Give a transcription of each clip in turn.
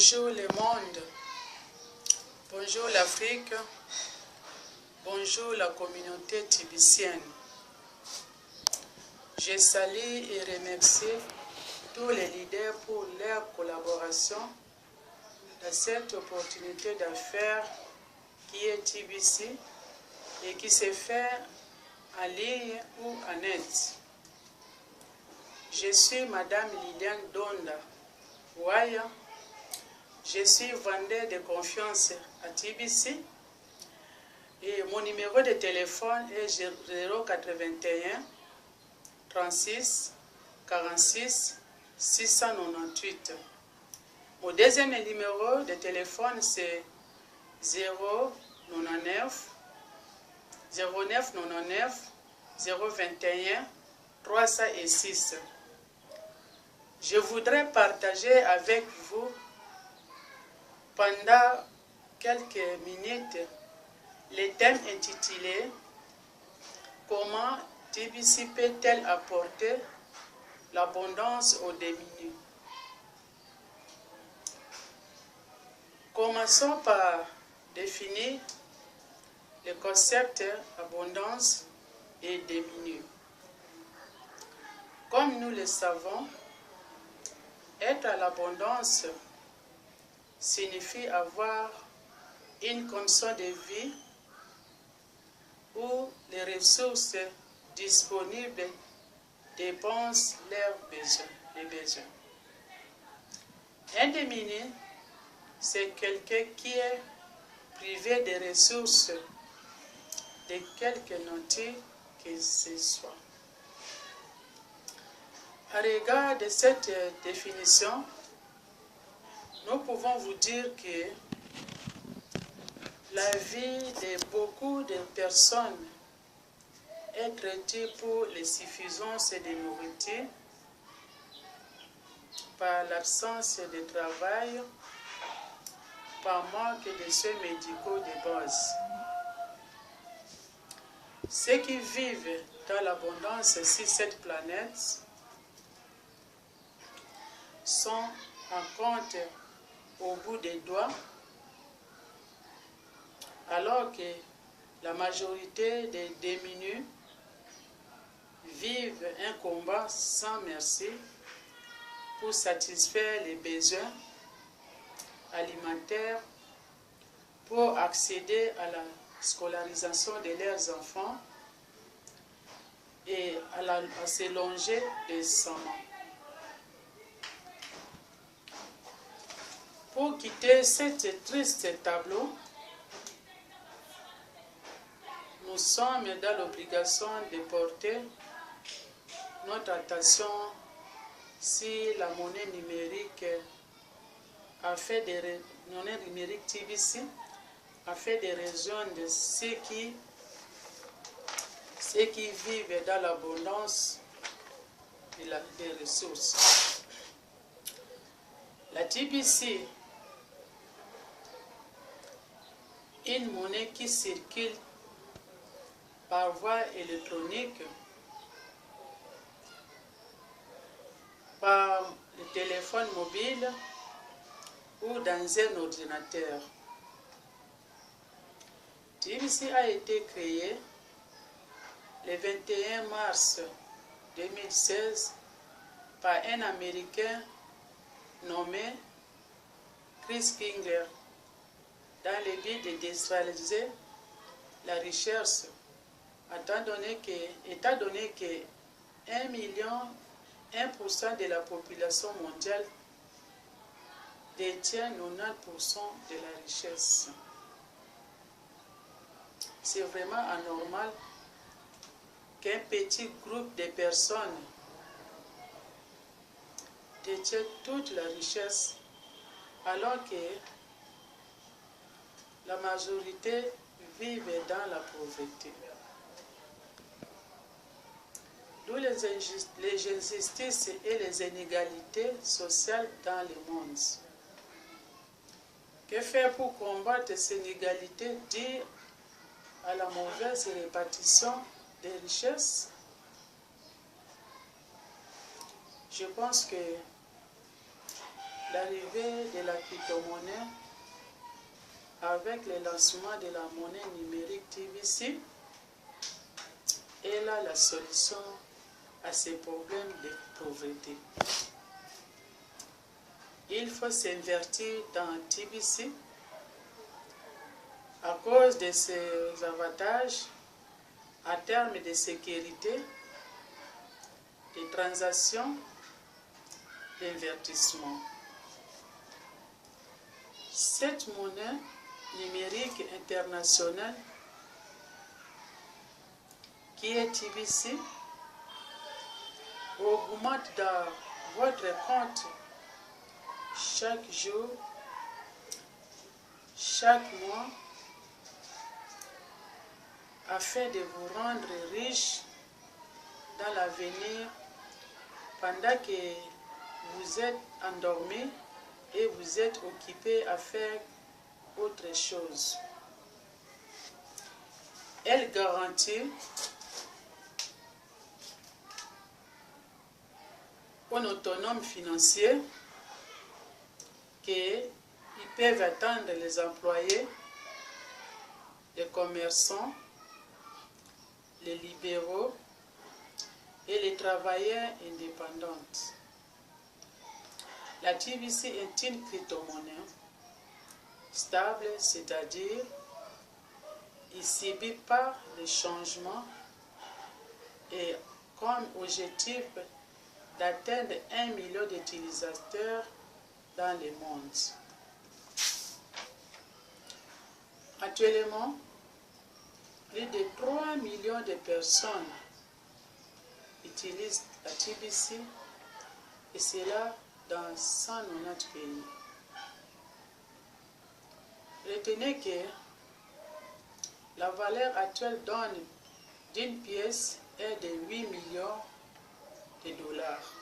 Bonjour le monde, bonjour l'Afrique, bonjour la communauté tibicienne. Je salue et remercie tous les leaders pour leur collaboration dans cette opportunité d'affaires qui est TBC et qui se fait en ligne ou en net. Je suis Madame Liliane Donda Waya. Je suis vendeur de confiance à TBC et mon numéro de téléphone est 081 36 46 698. Mon deuxième numéro de téléphone c'est 099 021 306. Je voudrais partager avec vous pendant quelques minutes le thème intitulé « Comment TBC peut-elle apporter l'abondance aux démunis ?» Commençons par définir le concept abondance et démunis. Comme nous le savons, être à l'abondance signifie avoir une condition de vie où les ressources disponibles dépensent les besoins. Un démuni, c'est quelqu'un qui est privé des ressources de quelque nature que ce soit. À regard de cette définition, nous pouvons vous dire que la vie de beaucoup de personnes est traitée pour l'insuffisance de nourriture, par l'absence de travail, par manque de soins médicaux de base. Ceux qui vivent dans l'abondance sur cette planète sont en compte au bout des doigts, alors que la majorité des démunis vivent un combat sans merci pour satisfaire les besoins alimentaires, pour accéder à la scolarisation de leurs enfants et à se loger décemment. Pour quitter ce triste tableau, nous sommes dans l'obligation de porter notre attention sur la monnaie numérique TBC, afin de rejoindre ceux qui vivent dans l'abondance des ressources. La TBC, une monnaie qui circule par voie électronique, par le téléphone mobile ou dans un ordinateur. TBC a été créé le 21 mars 2016 par un Américain nommé Chris Kingler dans le but de décentraliser la recherche, étant donné que 1% de la population mondiale détient 90% de la richesse. C'est vraiment anormal qu'un petit groupe de personnes détienne toute la richesse alors que la majorité vivent dans la pauvreté. D'où les injustices et les inégalités sociales dans le monde. Que faire pour combattre ces inégalités dues à la mauvaise répartition des richesses? Je pense que l'arrivée de la crypto-monnaie avec le lancement de la monnaie numérique TBC est là la solution à ces problèmes de pauvreté. Il faut s'invertir dans TBC à cause de ses avantages en termes de sécurité, de transactions, d'investissement. Cette monnaie numérique internationale qui est TBC augmente dans votre compte chaque jour, chaque mois, afin de vous rendre riche dans l'avenir pendant que vous êtes endormi et vous êtes occupé à faire autre chose. Elle garantit un autonome financier qu'ils peuvent attendre les employés, les commerçants, les libéraux et les travailleurs indépendants. La TBC est une crypto-monnaie stable, c'est-à-dire il ne subit pas les changements et comme objectif d'atteindre 1 million d'utilisateurs dans le monde. Actuellement, plus de 3 millions de personnes utilisent la TBC et cela dans 190 pays. Retenez que la valeur actuelle d'une pièce est de 8 millions de dollars.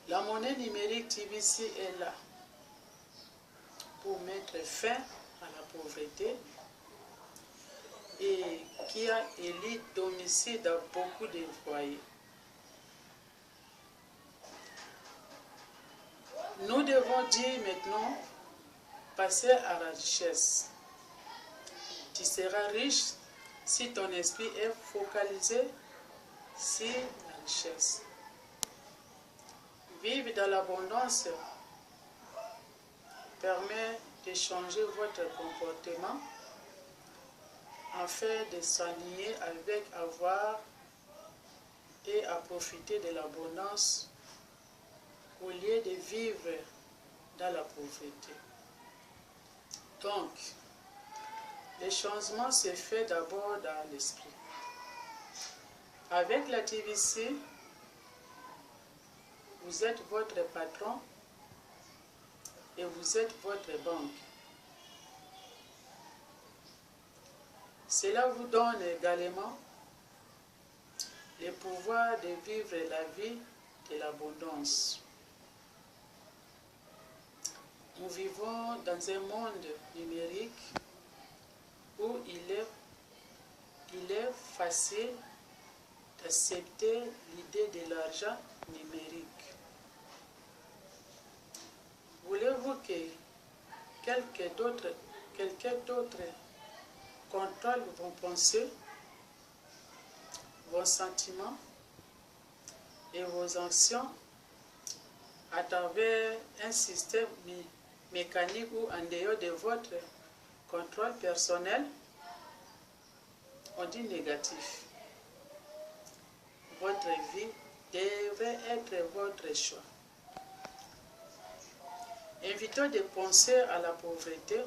La monnaie numérique TBC est là pour mettre fin à la pauvreté et qui a élu domicile dans beaucoup de foyers. Nous devons dire maintenant, passer à la richesse. Tu seras riche si ton esprit est focalisé sur la richesse. Vivre dans l'abondance permet de changer votre comportement afin de s'aligner avec avoir et à profiter de l'abondance au lieu de vivre dans la pauvreté. Donc, le changement se fait d'abord dans l'esprit. Avec la TBC, vous êtes votre patron et vous êtes votre banque. Cela vous donne également le pouvoir de vivre la vie de l'abondance. Nous vivons dans un monde numérique où il est facile d'accepter l'idée de l'argent numérique. Voulez-vous que quelqu'un d'autre contrôle vos pensées, vos sentiments et vos actions à travers un système mécanique ou en dehors de votre contrôle personnel? On dit négatif. Votre vie devrait être votre choix. Évitons de penser à la pauvreté,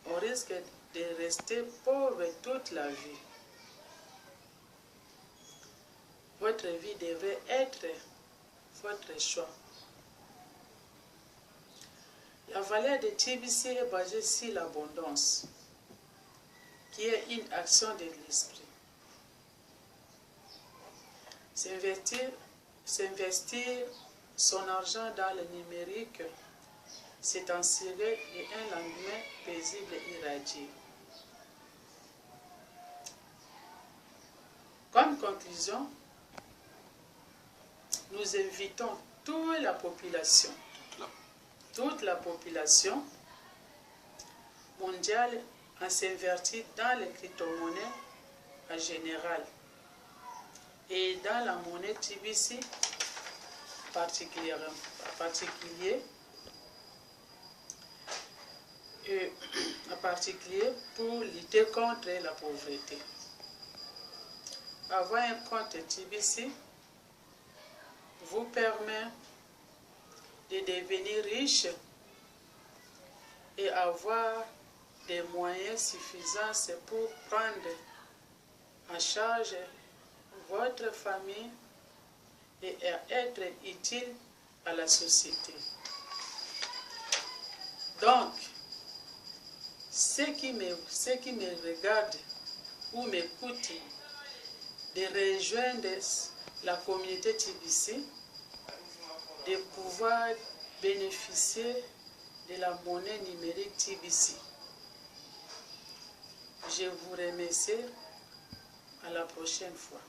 on risque de rester pauvre toute la vie. Votre vie devrait être votre choix. La valeur de TBC est basée sur l'abondance, qui est une action de l'esprit. S'investir son argent dans le numérique, c'est en tirer un lendemain paisible et irradié. Comme conclusion, nous invitons toute la population mondiale à s'invertir dans les crypto-monnaies en général et dans la monnaie TBC particulier en particulier pour lutter contre la pauvreté. Avoir un compte TBC vous permet de devenir riche et avoir des moyens suffisants pour prendre en charge votre famille et être utile à la société. Donc, ceux qui me regardent ou m'écoutent de rejoindre la communauté TBC, de pouvoir bénéficier de la monnaie numérique TBC. Je vous remercie. À la prochaine fois.